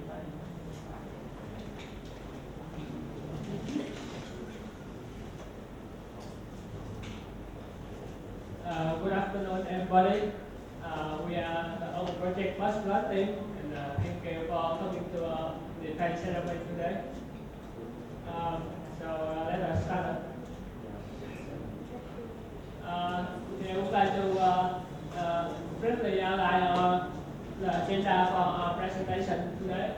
Good afternoon, everybody. We are the Open Project Fromlabs team, and thank you for coming to the event ceremony today. Let us start. We would like to briefly outline the agenda for our presentation today.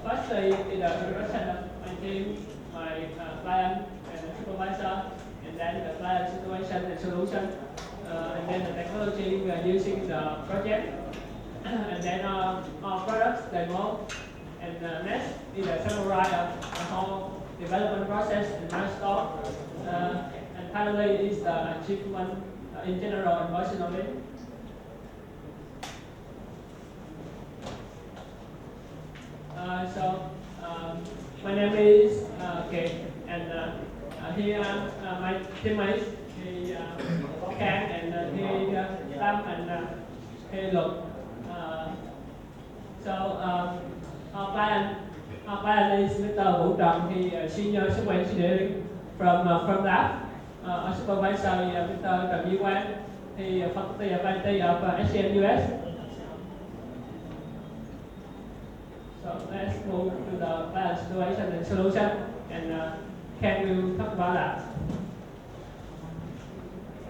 Firstly, is the introduction of my team, my client and supervisor, and then the client situation and solution, and then the technology we are using in the project, and then our products demo, and next is a summary of the whole development process and milestone, and finally is the achievement in general and personally. My name is Kate, and here my teammates, he Kang, and he Tam, and he Lục. Our client is Mr. Vũ Trọng, he senior software engineering from Fromlabs. Our supervisor is Mr. Trần Duy Quang, he faculty of IT of SCM US. So let's move to the client situation and solution, and Ken will talk about that.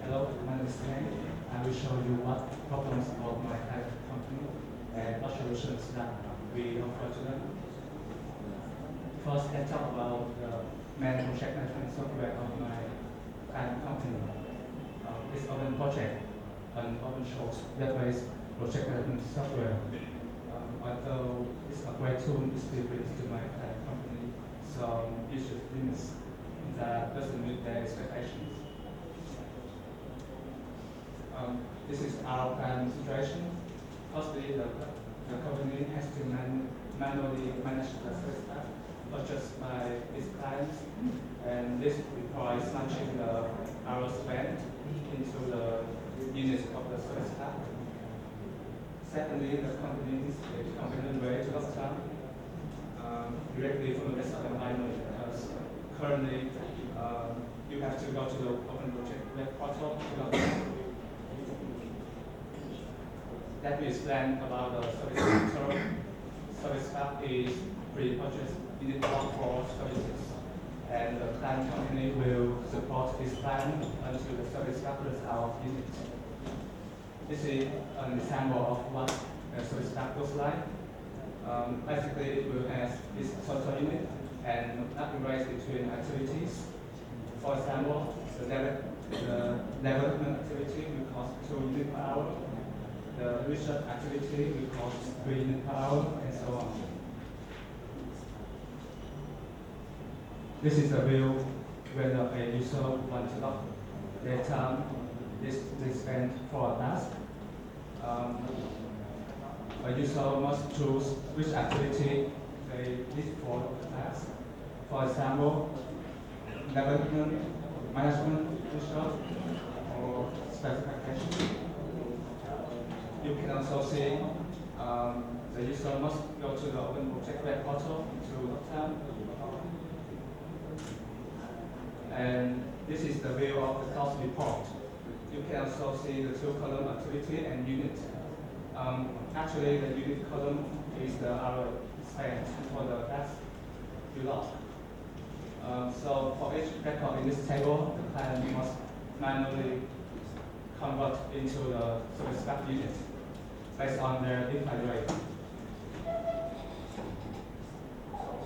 Hello, my name is Ken. I will show you what problems of my client company and what solutions that we offer to them. First, let's talk about the main project management software of my client company. This Open Project, an open source web-based project management software. Although it's a great tool, it's still brings to my client company some user limits that doesn't meet their expectations. This is our current situation. Firstly, the company has to manually manage the service path purchased by its clients, and this requires matching the hours spent into the units of the service path. Secondly, the company is a convenient way to log time directly from the desktop environment, because currently you have to go to the Open Project web portal to log time. Let me explain about the service factor. Service pack is pre-purchased unit for services, and the client company will support this plan until the service factors are units. This is an example of what a service pack looks like. Basically, it will have this total unit and upgrades between activities. For example, the development activity will cost 2 units per hour. The research activity will cost 3 units per hour, and so on. This is the view when a user wants to log their time they spend for a task. A user must choose which activity they need for the task. For example, development, management, research, or specification. You can also see the user must go to the Open Project web portal to log time. And this is the view of the cost report. You can also see the 2-column activity and unit. Actually, the unit column is the hour spent for the task you log. So for each record in this table, the client must manually convert into the service pack unit based on their defined rate.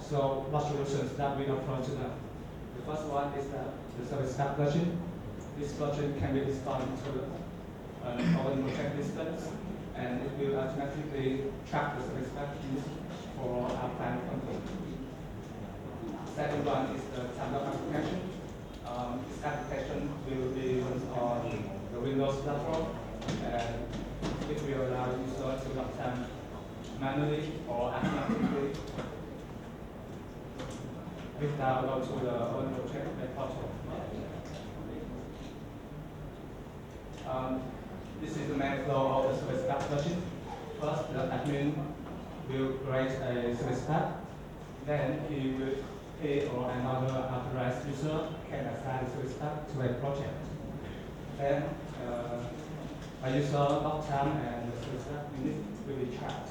So what solutions that we offer to them? The first one is the service pack version. This version can be installed into an Open Project instance, and it will automatically track the service pack used for our client company. Second one is the tablet application. This application will be run on the Windows platform, and it will allow users to log time manually or automatically without going to the Open Project web portal. This is the main flow of the service pack version. First, the admin will create a service pack. Then he or another authorized user can assign the service pack to a project. Then a user log time and the service pack unit will be tracked.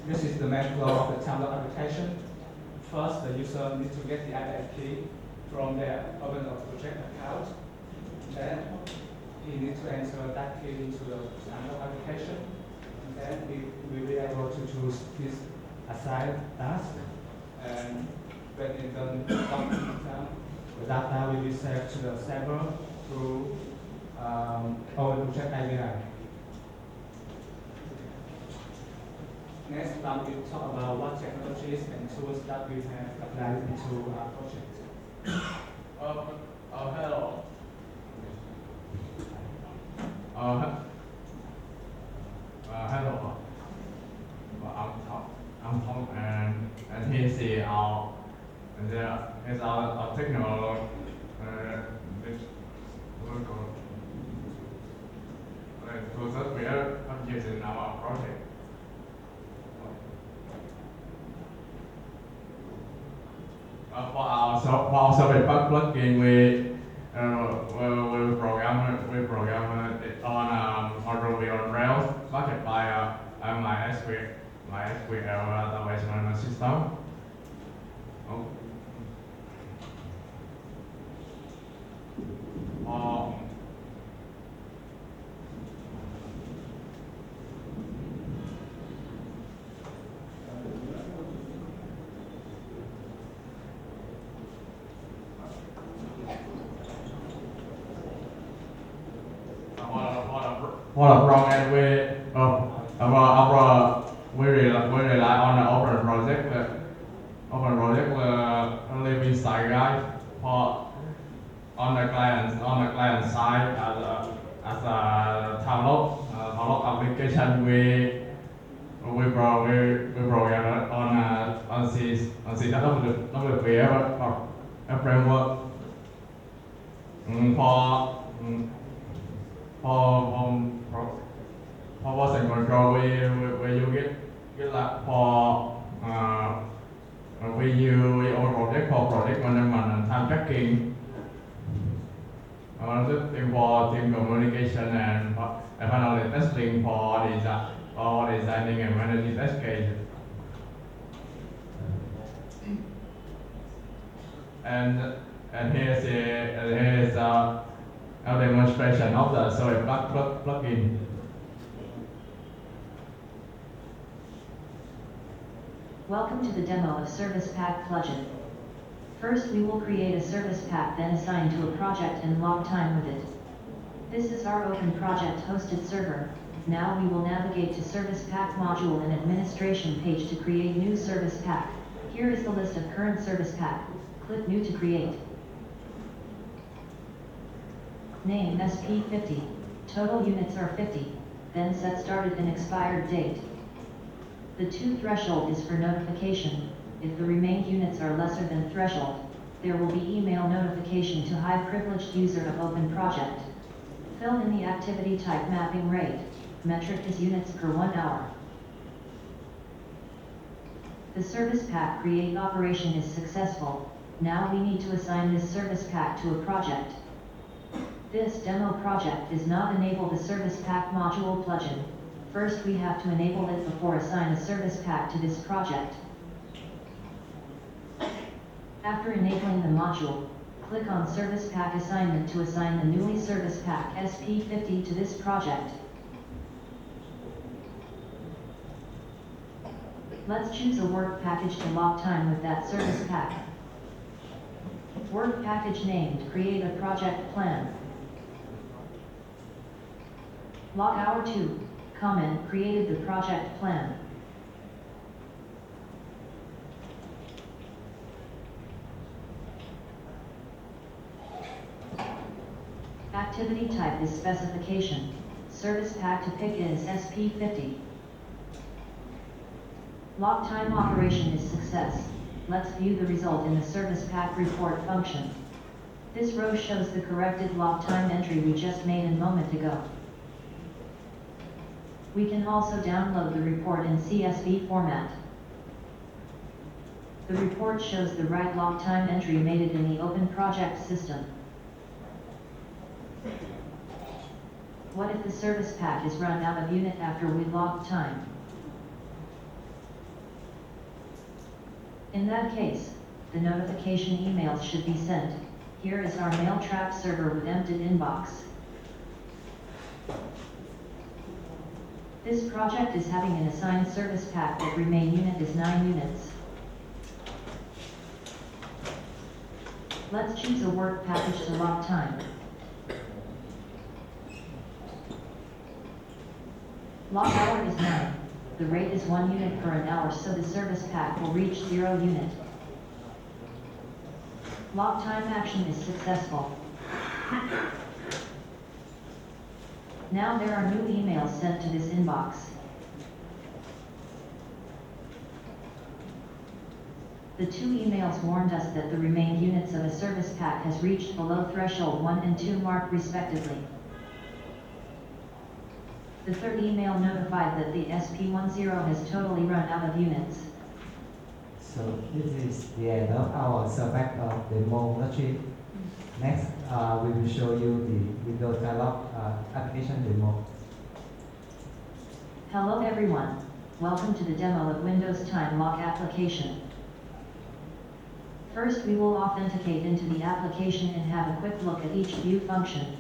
This is the main flow of the Tumblr application. First, the user needs to get the IDF key from their Open Project account. Then he needs to enter that key into the Tumblr application. And then we will be able to choose his assigned task. And when it's done, the data will be saved to the server through Open Project API. Next, we will talk about what technologies and tools that we have applied into our project. Hello. Hello. I'm Tom, and here's our technology. Tools that we are using in our project. For our service pack plugin, we program it on Ruby on Rails, backed by MySQL database management system. For the front end, we rely on the Open Project. Open Project living side guide for on the client side as a download application. We program it on C WPF a framework for version control. We use it like for we use Open Project for project management and time tracking. For team communication and finally testing for designing and managing test cases. And here's a demonstration of the service pack plugin. Welcome to the demo of Service Pack plugin. First, we will create a service pack, then assign to a project and log time with it. This is our Open Project hosted server. Now we will navigate to Service Pack module and administration page to create new service pack. Here is the list of current service pack. Click New to create. Name SP50. Total units are 50. Then set started and expired date. The 2 threshold is for notification. If the remained units are lesser than threshold, there will be email notification to high privileged user of Open Project. Fill in the activity type mapping rate. Metric is units per 1 hour. The service pack create operation is successful. Now we need to assign this service pack to a project. This demo project does not enable the service pack module plugin. First we have to enable it before assign a service pack to this project. After enabling the module, click on Service Pack Assignment to assign the newly Service Pack SP50 to this project. Let's choose a work package to log time with that service pack. Work package named Create a Project Plan. Log hour 2, comment created the project plan. Activity type is specification. Service pack to pick is SP50. Log time operation is success. Let's view the result in the service pack report function. This row shows the corrected log time entry we just made a moment ago. We can also download the report in CSV format. The report shows the right log time entry made it in the Open Project system. What if the service pack is run out of unit after we log time? In that case, the notification emails should be sent. Here is our mail trap server with emptied inbox. This project is having an assigned service pack that remain unit is 9 units. Let's choose a work package to log time. Log hour is 9. The rate is 1 unit per an hour, so the service pack will reach 0 unit. Log time action is successful. Now there are new emails sent to this inbox. The 2 emails warned us that the remained units of a service pack has reached below threshold 1 and 2 mark respectively. The 3rd email notified that the SP10 has totally run out of units. So this is the end of our select of demo logic. Next, we will show you the Windows Dialog application demo. Hello everyone. Welcome to the demo of Windows Time Lock application. First we will authenticate into the application and have a quick look at each view function.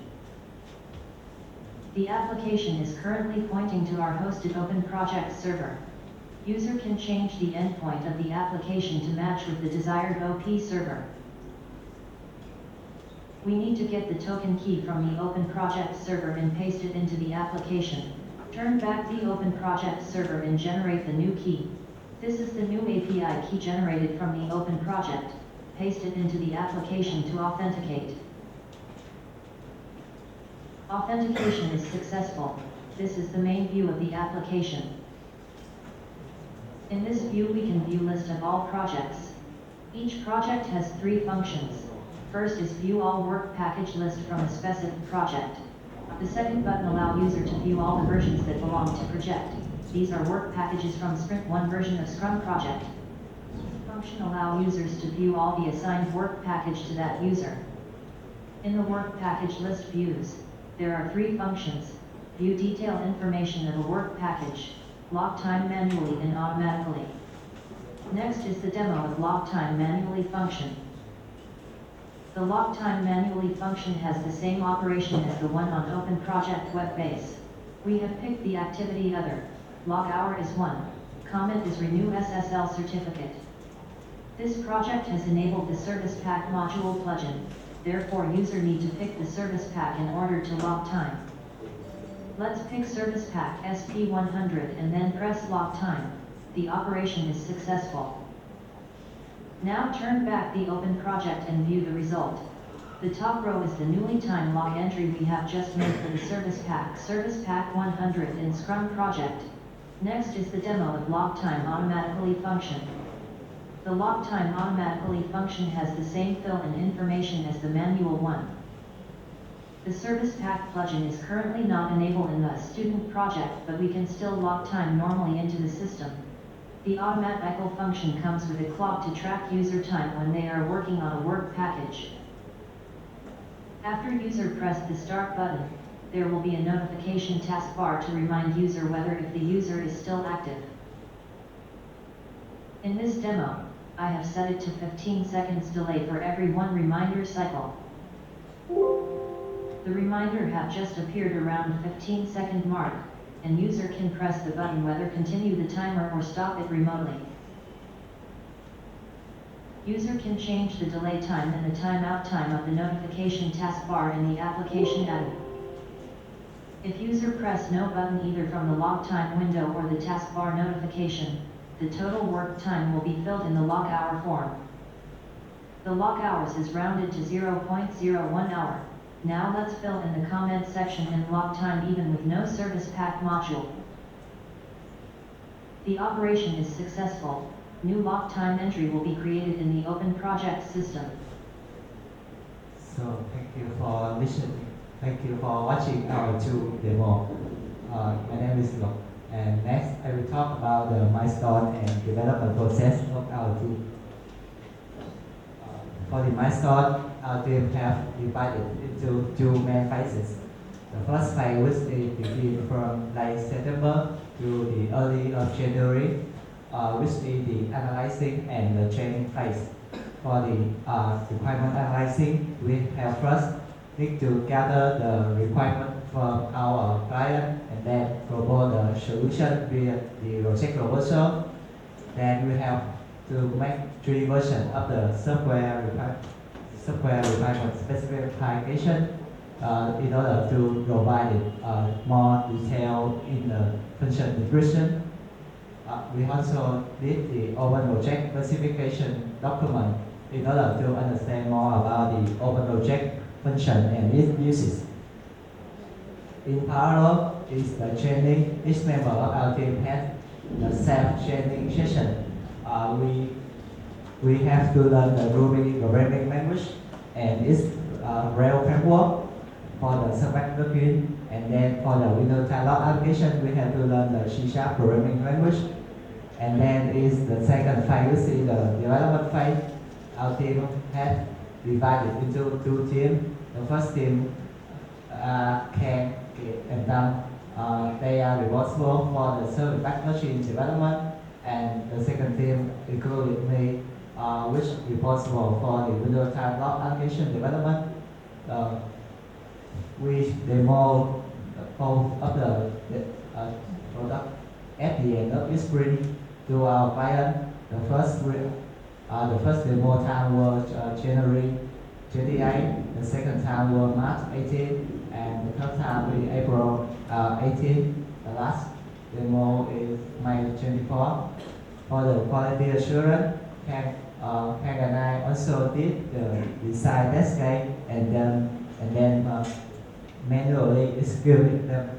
The application is currently pointing to our hosted Open Project server. User can change the endpoint of the application to match with the desired OP server. We need to get the token key from the Open Project server and paste it into the application. Turn back the Open Project server and generate the new key. This is the new API key generated from the Open Project. Paste it into the application to authenticate. Authentication is successful. This is the main view of the application. In this view we can view list of all projects. Each project has 3 functions. First is view all work package list from a specific project. The second button allow user to view all the versions that belong to project. These are work packages from Sprint 1 version of Scrum project. Function allow users to view all the assigned work package to that user. In the work package list views, there are 3 functions: view detailed information of a work package, log time manually and automatically. Next is the demo of log time manually function. The log time manually function has the same operation as the one on Open Project web base. We have picked the activity other. Log hour is 1. Comment is renew SSL certificate. This project has enabled the service pack module plugin. Therefore user need to pick the service pack in order to log time. Let's pick service pack SP100 and then press log time. The operation is successful. Now turn back the Open Project and view the result. The top row is the newly timed log entry we have just made for the service pack 100 in Scrum project. Next is the demo of log time automatically function. The log time automatically function has the same fill-in information as the manual one. The service pack plugin is currently not enabled in the student project, but we can still log time normally into the system. The automatical function comes with a clock to track user time when they are working on a work package. After user press the start button, there will be a notification taskbar to remind user whether if the user is still active. In this demo, I have set it to 15 seconds delay for every 1 reminder cycle. The reminder have just appeared around the 15-second mark, and user can press the button whether continue the timer or stop it remotely. User can change the delay time and the timeout time of the notification taskbar in the application add-in. If user press no button either from the log time window or the taskbar notification, the total work time will be filled in the log hour form. The log hours is rounded to 0.01 hour. Now let's fill in the comment section and log time even with no service pack module. The operation is successful. New log time entry will be created in the Open Project system. So thank you for listening. Thank you for watching our 2 demo. My name is Lok. And next, I will talk about the milestone and development process of our team. For the milestone, our team have divided into two main phases. The first phase which is begin from late September to the early of January, which is the analyzing and the training phase. For the requirement analyzing, we have first need to gather the requirement from our client and then propose the solution via the project proposal. Then we have to make 3 versions of the software requirement specification in order to provide more detail in the function description. We also did the Open Project specification document in order to understand more about the Open Project function and its uses. In parallel is the training. Each member of our team has the self-training session. We have to learn the Ruby programming language and its Rail framework for the server plugin, and then for the Windows dialog application, we have to learn the C# programming language. And then is the second phase, which is the development phase. Our team has divided into 2 teams. The first team can get and done. They are responsible for the service back machine development, and the second team included me, which is responsible for the Windows dialog application development. We demo both of the product at the end of this sprint to our client. The first demo time was January 28, the second time was March 18, and the third time was April 18. The last demo is May 24. For the quality assurance, Hank and I also did the design test case and then manually execute them.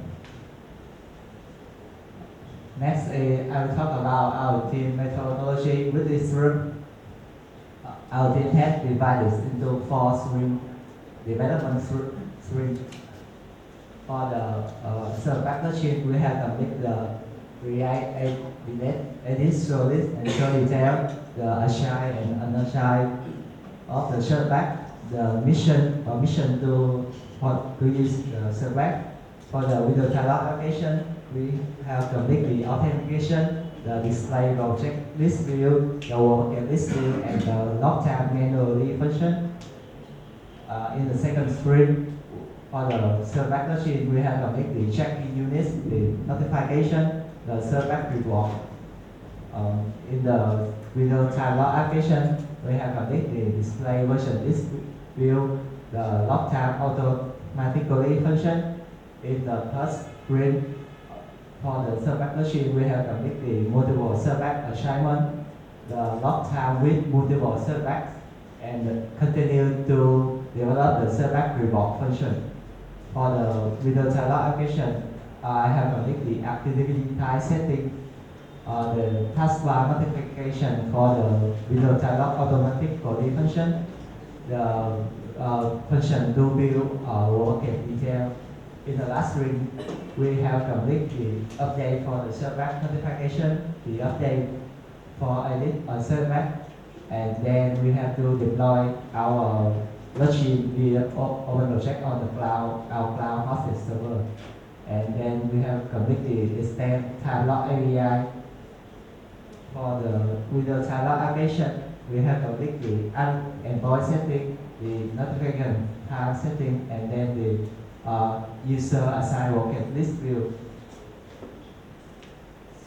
Next, I will talk about our team methodology with this room. Our team has divided into 4 streams. Development stream. For the server machine, we have complete the create, edit, show list, and show detail, the agile and unagile of the server. The mission to use the server. For the Windows dialog application, we have completely authentication, the display object list view, the work list view, and the log time manually function. In the second sprint, for the server machine, we have completely checking units, the notification, the server report. In the Windows dialog application, we have completely display version list view, the log time automatically function. In the first sprint, for the server machine, we have completely multiple server assignment, the log time with multiple servers, and continue to develop the server report function. For the Windows dialog application, I have completely activity type setting, the taskbar notification for the Windows dialog automatic query function, the function to build work detail. In the last sprint, we have completely update for the server notification, the update for edit on server, and then we have to deploy our machine via Open Project on the cloud, our cloud hosted server. And then we have completely extend time log API. For the Windows dialog application, we have completely endpoint setting, the notification time setting, and then the user assign work list view.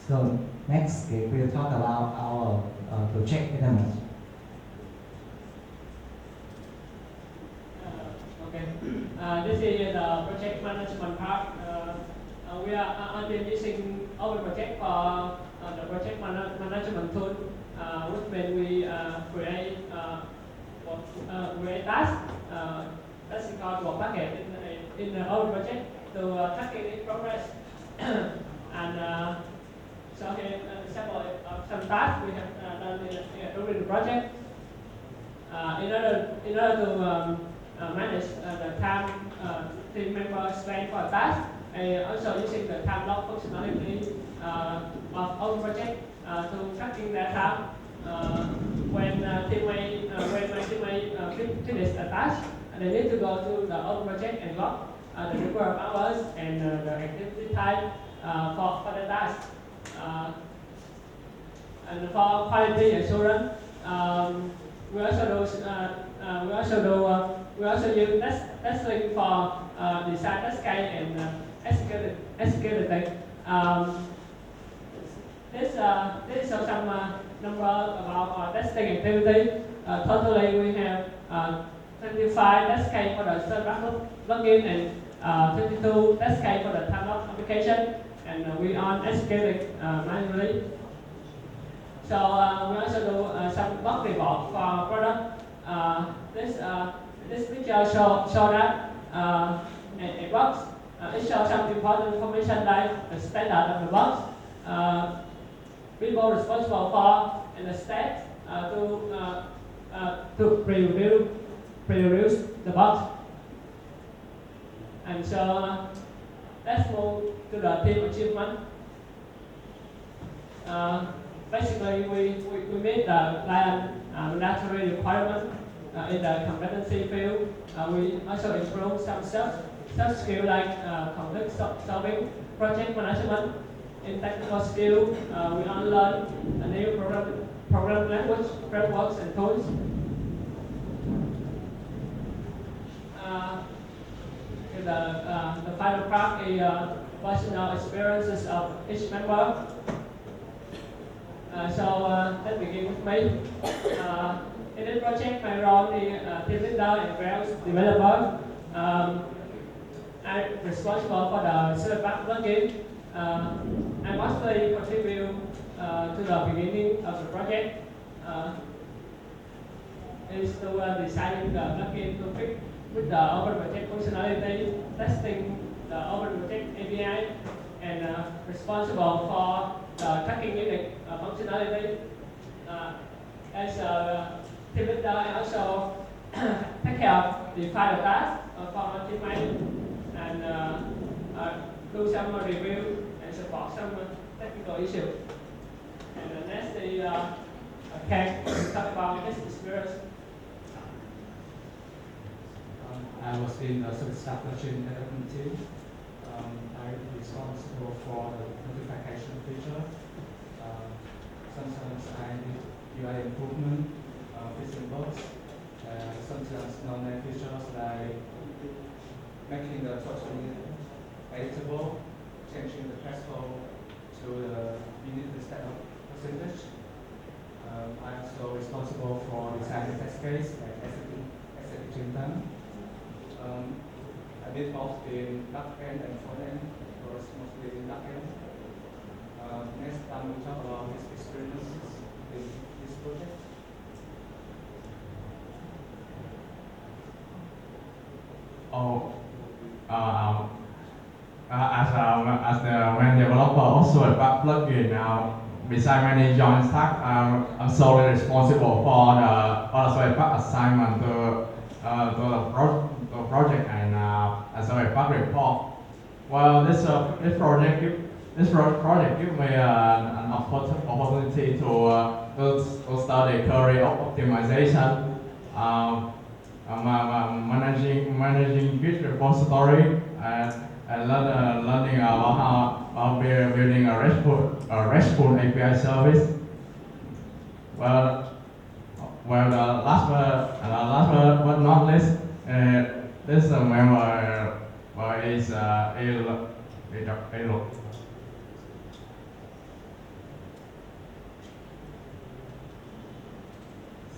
So next, we'll talk about our project element. This is the project management part. We are using Open Project for the project management tool, which when we create tasks. That's called work bucket in the Open Project to tracking its progress. And so here example of some tasks we have done during the project. In order to manage the time team members spend for a task, and also using the time lock functionality of Open Project to tracking their time. When my teammate finish a task, they need to go to the Open Project and log the number of hours and the activity time for the task. And for quality assurance, we also use testing for design test case and execute it. This shows some number about our testing activity. Totally, we have 25 test case for the server login and 22 test case for the time lock application, and we on executing manually. So we also do some bug report for product. This picture show that a box. It shows some important information like the standard of the box, people responsible for, and the state to produce the box. And so let's move to the team achievement. Basically, we meet the client mandatory requirement in the competency field. We also improve some soft skills like conflict solving, project management. In technical skill, we learn a new program language, frameworks, and tools. The final part is personal experiences of each member. Let's begin with me. In this project, my role is team leader and Rails developer. I'm responsible for the Fromlabs plugin. I mostly contribute to the beginning of the project. Is to designing the plugin to fit with the Open Project functionality, testing the Open Project API, and responsible for the tracking unit functionality. As a team leader, I also take care of the final task for my teammate and do some review and support some technical issues. And next is Ken talk about his experience. I was in the service application development team. I'm responsible for the notification feature. Sometimes I need UI improvement, fixing bugs. Sometimes non-net features like making the totally editable, changing the threshold to the unit instead of percentage. I'm also responsible for designing test case like executing them. I did both in back-end and front-end, or mostly in back-end. Next time we'll talk about his experiences in this project. As the main developer also a plugin now. Besides many joint tasks, I'm solely responsible for the bug assignment to the project and as a bug report. Well, this project gives me an opportunity to study query optimization, managing Git repository, and learning about how building a RESTful API service. Well, the last but not least, this member is Elo.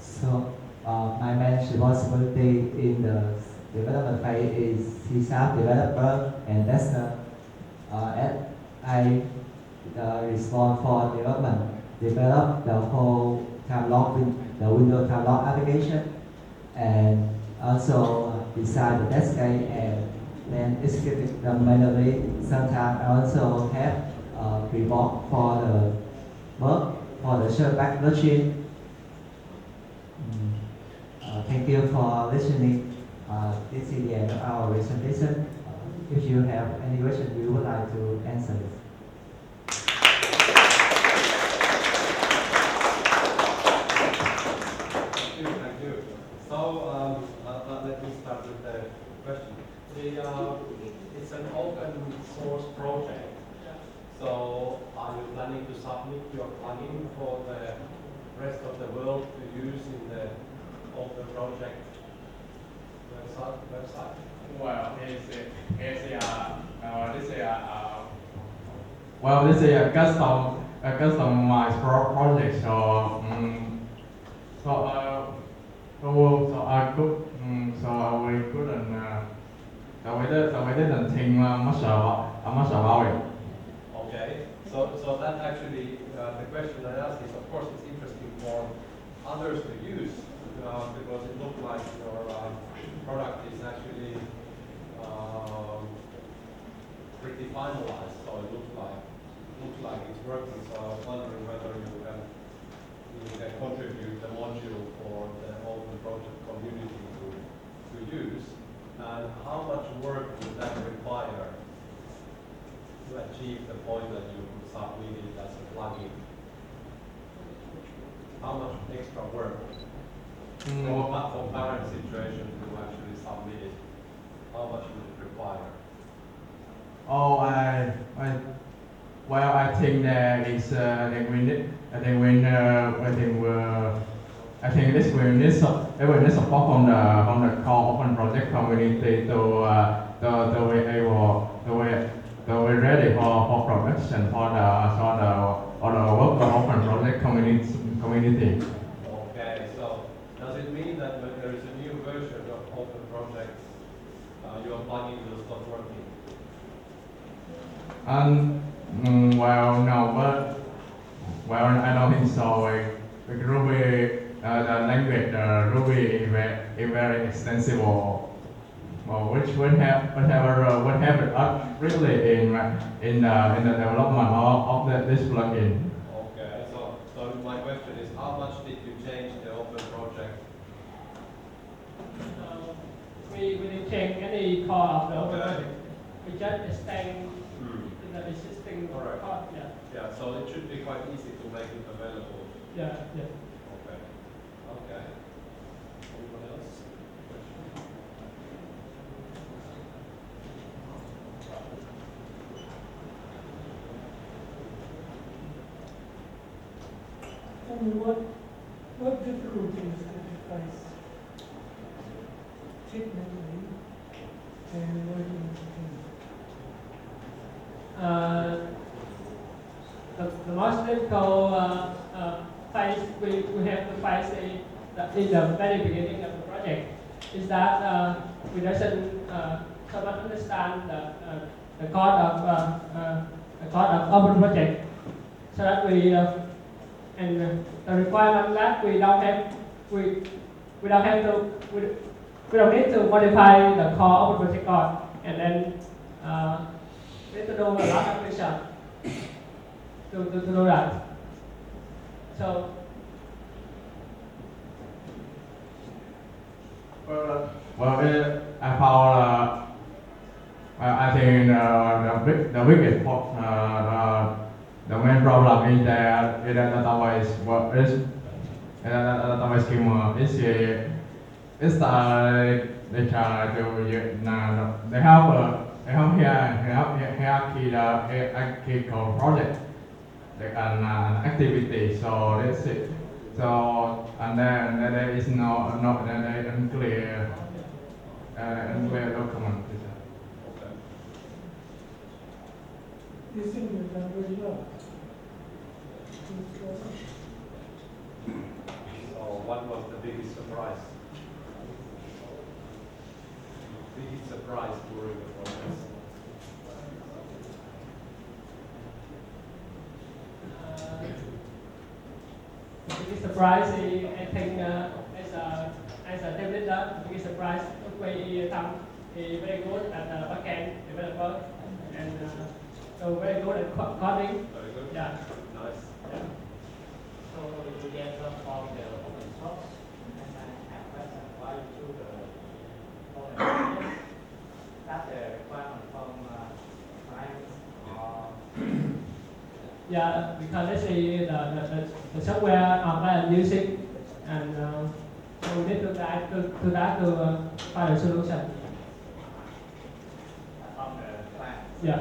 So my main responsibility in the development phase is C# developer and tester. I respond for develop the whole time lock, the Windows time lock application, and also design the test case and then execute them manually. Sometimes I also have report for the work for the Fromlabs plugin. Thank you for listening. This is the end of our presentation. if you have any question, we would like to answer it. Thank you. So let me start with the question. It's an open source project. So are you planning to submit your plugin for the rest of the world to use in the open project website? Well, this is a customized project. So we didn't think much about it. Okay. So that actually the question I asked is, of course, it's interesting for others to use because it looks like your product is actually pretty finalized. So it looks like it's working. So I was wondering whether you can contribute the module for the open project community to use, and how much work would that require to achieve the point that you submit it as a plugin? How much extra work from current situation to actually submit it? How much would it require? Oh, well, I think that is I think this will need support from the core open project community to be ready for production for the work of open project community. Okay, so does it mean that when there is a new version of open projects, your plugin will stop working? Well, no, but I don't think so. Like Ruby, the language Ruby is very extensive, which would have really in the development of this plugin. Okay, so my question is, how much did you change the open project? We didn't change any core of the open Okay. project. We just extend the existing Alright. core. Yeah. Yeah, so it should be quite easy to make it available. Yeah. Yeah. Okay. Okay. Anyone else? Tell me what difficulties did you face technically and working with the team? The most difficult phase we have to face in the very beginning of the project is that we doesn't so much understand the code of open project, so that we and the requirement that we don't need to modify the core open project code, and then we need to do a lot of research to do that. So I found I think the biggest the main problem is that the database schema is they try to they have hierarchical project an activity. So that's it. So and then there is no unclear document. Okay. You think you've done really well. So what was the biggest surprise? Biggest surprise during the process? the biggest surprise is, I think as a team leader, the biggest surprise we become very good at backend developer and so very good at coding. Very good. Yeah. Nice. Yeah. So you get from the open source, and I have question why you choose the open source. That's the requirement for Yeah, because let's say the software our client using, and so we need to guide to that to find a solution. Of the client. Yeah.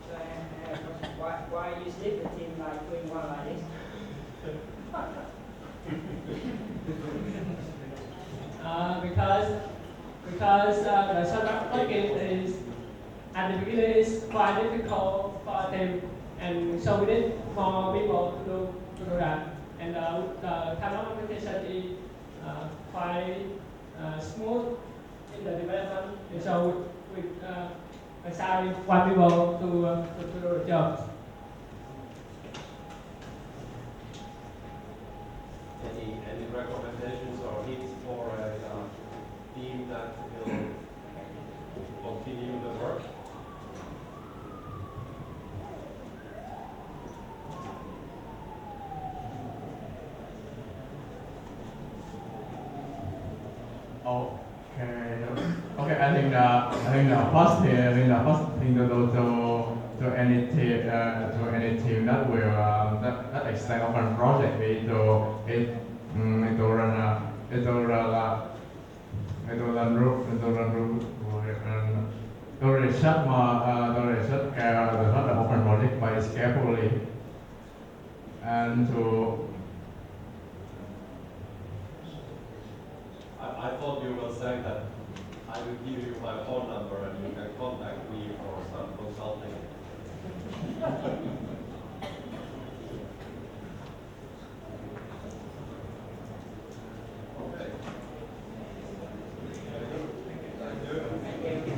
So I have a question. Why you split the team like doing one like this? Because the software plugin is at the beginning is quite difficult for them, and so we need more people to do that. And the kind of application is quite smooth in the development, and so we assign one people to do the job. Any recommendations or hints for a team that will continue the work? Okay. I think the first thing to do to any team that will that extend open project is to run group and to research the open project by carefully and to I thought you were saying that I will give you my phone number and you can contact me for some consulting. Okay. Thank you.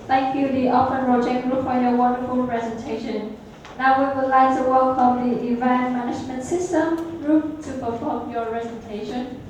Thank you, the Open Project Group, for your wonderful presentation. Now we would like to welcome the Event Management System Group to perform your presentation.